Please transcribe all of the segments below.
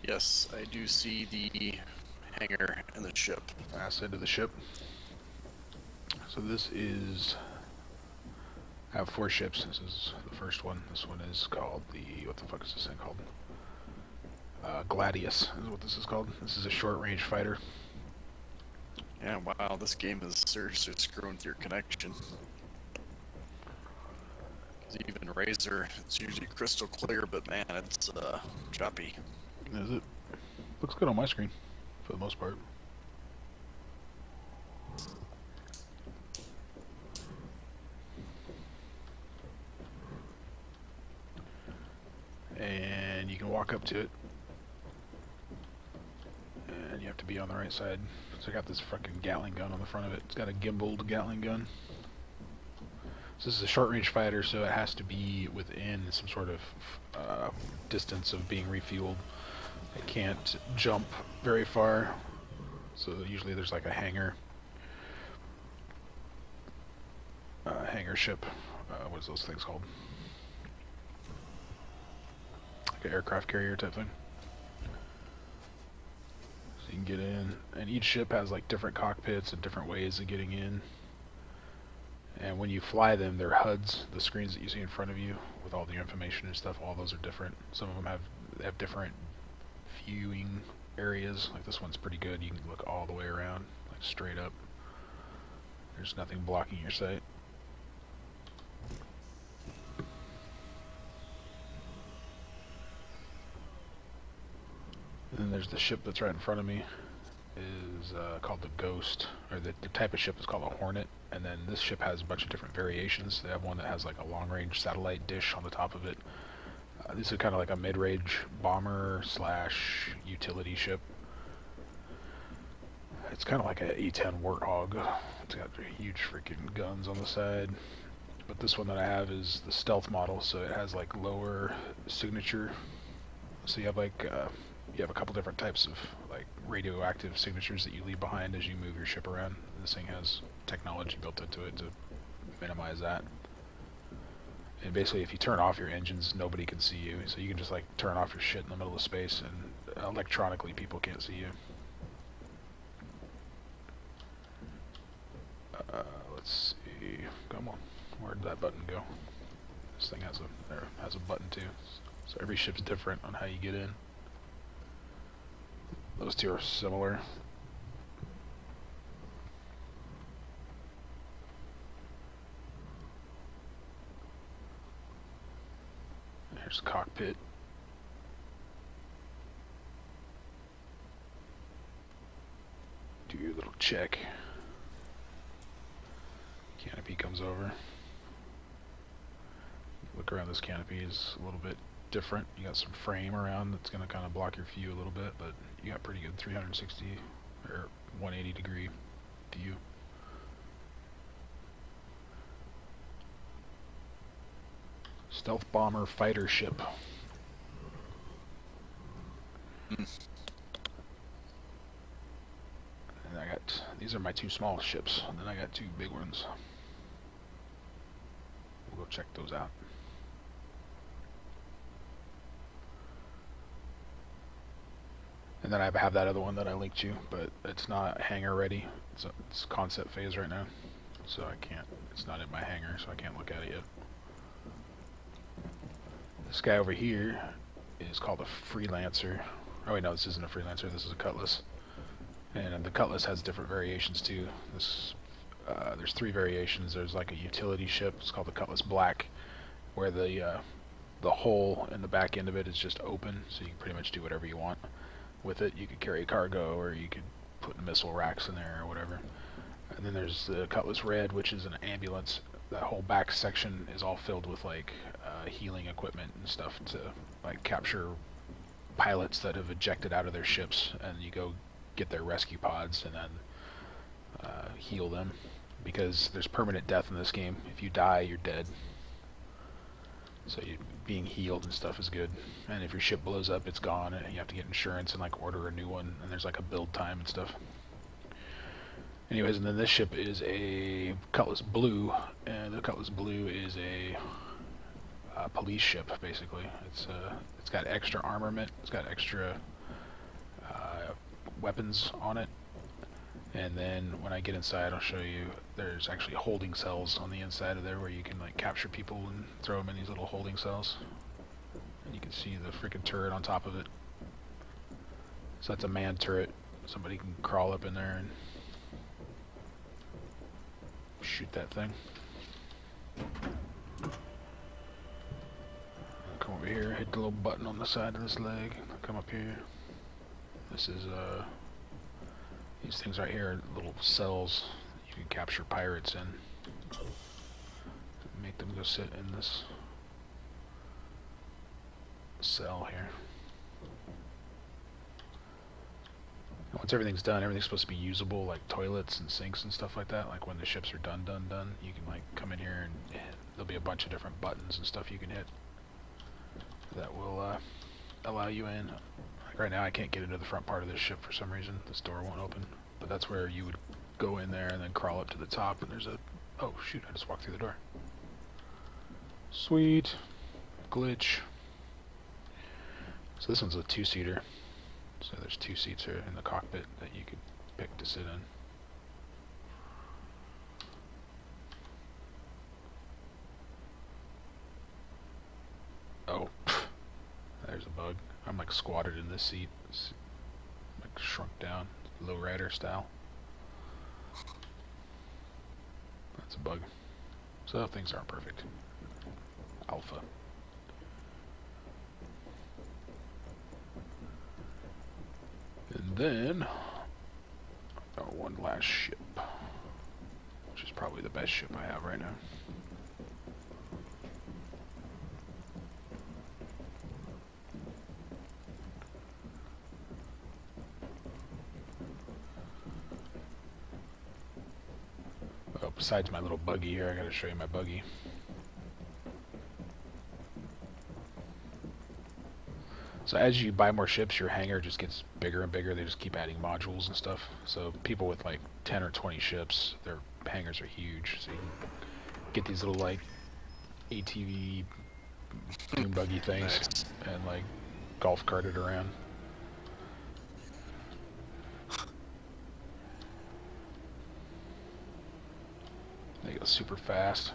Yes, I do see the hangar and the ship. Asset of the ship. So this is... I have 4 ships. This is the first one. This one is called the... What the fuck is this thing called? Gladius is what this is called. This is a short-range fighter. Yeah, wow, this game is seriously screwing with your connection. Even Razor, it's usually crystal clear, but man, it's choppy. Is it? Looks good on my screen, for the most part. And you can walk up to it. And you have to be on the right side. So I got this fucking Gatling gun on the front of it. It's got a gimbaled Gatling gun. So this is a short-range fighter, so it has to be within some sort of distance of being refueled. It can't jump very far, so usually there's like a hangar ship. What is those things called? Like an aircraft carrier type thing. So you can get in, and each ship has like different cockpits and different ways of getting in. And when you fly them, their HUDs, the screens that you see in front of you with all the information and stuff, all those are different. Some of them have different viewing areas. Like this one's pretty good. You can look all the way around, like straight up. There's nothing blocking your sight. And then there's the ship that's right in front of me. Is called the Ghost, or the type of ship is called a Hornet. And then this ship has a bunch of different variations. They have one that has like a long-range satellite dish on the top of it. This is kind of like a mid-range bomber slash utility ship. It's kind of like a E-10 Warthog. It's got huge freaking guns on the side. But this one that I have is the stealth model, so it has like lower signature. So you have like you have a couple different types of like radioactive signatures that you leave behind as you move your ship around. This thing has technology built into it to minimize that. And basically if you turn off your engines, nobody can see you. So you can just like turn off your shit in the middle of space and electronically people can't see you. Let's see. Come on. Where'd that button go? This thing has a button too. So every ship's different on how you get in. Those two are similar. There's the cockpit. Do your little check. Canopy comes over. Look around. This canopy is a little bit different. You got some frame around that's going to kind of block your view a little bit, but you got pretty good 360 or 180 degree view. Stealth bomber fighter ship. And I got, these are my 2 small ships, and then I got 2 big ones. We'll go check those out. And then I have that other one that I linked you, but it's not hangar ready. It's concept phase right now, so I can't. It's not in my hangar, so I can't look at it yet. This guy over here is called a Freelancer. Oh wait, no, this isn't a Freelancer. This is a Cutlass, and the Cutlass has different variations too. There's 3 variations. There's like a utility ship. It's called the Cutlass Black, where the hole in the back end of it is just open, so you can pretty much do whatever you want with it. You could carry cargo, or you could put missile racks in there, or whatever. And then there's the Cutlass Red, which is an ambulance. That whole back section is all filled with like healing equipment and stuff to like capture pilots that have ejected out of their ships, and you go get their rescue pods and then heal them, because there's permanent death in this game. If you die, you're dead. So being healed and stuff is good. And if your ship blows up, it's gone, and you have to get insurance and like order a new one, and there's like a build time and stuff. Anyways, and then this ship is a Cutlass Blue, and the Cutlass Blue is a police ship, basically. It's got extra armament, it's got extra weapons on it. And then when I get inside, I'll show you there's actually holding cells on the inside of there where you can like capture people and throw them in these little holding cells. And you can see the freaking turret on top of it. So that's a manned turret. Somebody can crawl up in there and shoot that thing. Come over here, hit the little button on the side of this leg. Come up here. This is these things right here are little cells you can capture pirates in. Make them go sit in this cell here. And once everything's done, everything's supposed to be usable, like toilets and sinks and stuff like that. Like when the ships are done, you can like come in here and there'll be a bunch of different buttons and stuff you can hit that will allow you in. Like right now I can't get into the front part of this ship for some reason. This door won't open. But that's where you would go in there and then crawl up to the top, and there's a... Oh shoot, I just walked through the door. Sweet. Glitch. So this one's a two-seater. So there's 2 seats here in the cockpit that you could pick to sit in. Oh, there's a bug. I'm like squatted in this seat. It's like shrunk down, lowrider style. That's a bug. So things aren't perfect. Alpha. And then, one last ship, which is probably the best ship I have right now. Oh, besides my little buggy here, I gotta show you my buggy. So as you buy more ships, your hangar just gets bigger and bigger. They just keep adding modules and stuff. So people with like 10 or 20 ships, their hangars are huge. So you can get these little like ATV dune buggy things and like golf cart it around. They go super fast.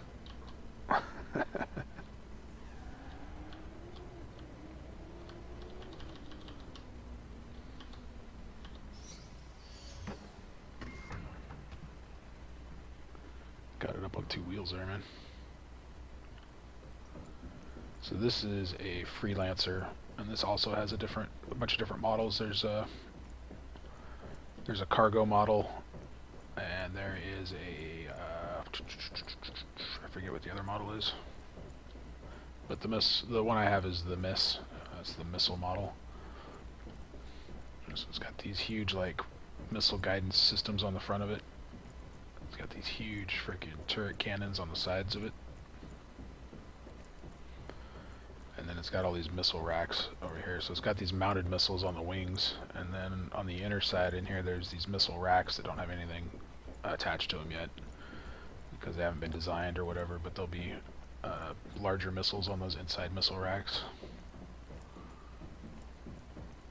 Got it up on 2 wheels there, man. So this is a freelancer, and this also has a bunch of different models. There's a cargo model, and there is a I forget what the other model is, but the one I have is the Miss. That's the missile model. So it's got these huge like missile guidance systems on the front of it. It's got these huge freaking turret cannons on the sides of it. And then it's got all these missile racks over here. So it's got these mounted missiles on the wings. And then on the inner side in here, there's these missile racks that don't have anything attached to them yet, because they haven't been designed or whatever, but there'll be larger missiles on those inside missile racks.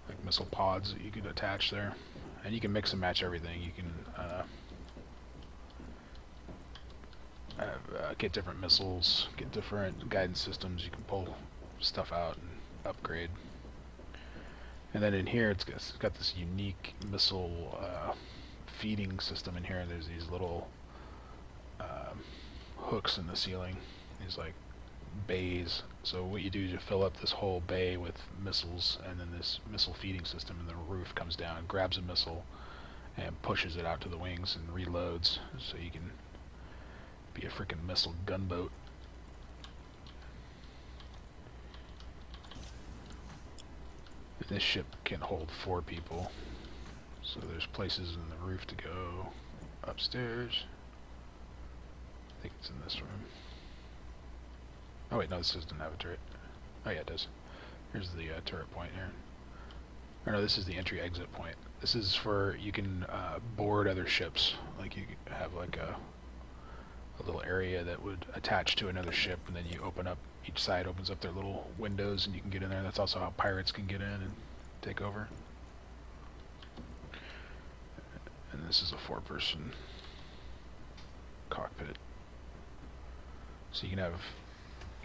Like missile pods that you could attach there. And you can mix and match everything. You can get different missiles, get different guidance systems. You can pull stuff out and upgrade. And then in here it's got this unique missile feeding system in here. There's these little hooks in the ceiling, these like bays. So what you do is you fill up this whole bay with missiles, and then this missile feeding system in the roof comes down, grabs a missile and pushes it out to the wings and reloads, so you can be a freaking missile gunboat. And this ship can hold 4 people, so there's places in the roof to go. Upstairs, I think it's in this room. Oh wait, no, this doesn't have a turret. Oh yeah, it does. Here's the turret point here. Or no, this is the entry-exit point. This is for, you can board other ships. Like you have like a little area that would attach to another ship, and then you open up, each side opens up their little windows and you can get in there. That's also how pirates can get in and take over. And this is a 4-person cockpit. So you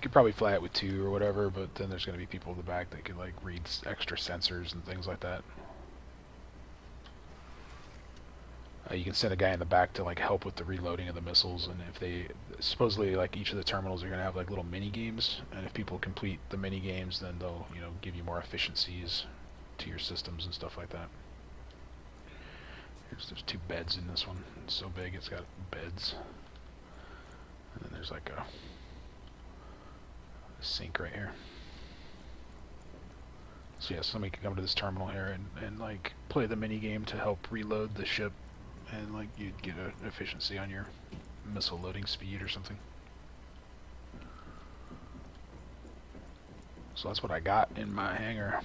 could probably fly it with 2 or whatever, but then there's going to be people in the back that could like read extra sensors and things like that. You can send a guy in the back to like help with the reloading of the missiles, and if they supposedly like each of the terminals are going to have like little mini games, and if people complete the mini games, then they'll give you more efficiencies to your systems and stuff like that. There's 2 beds in this one. It's so big, it's got beds, and then there's like a sink right here. So yeah, somebody can come to this terminal here and like play the mini game to help reload the ship, and like you'd get an efficiency on your missile loading speed or something. So that's what I got in my hangar.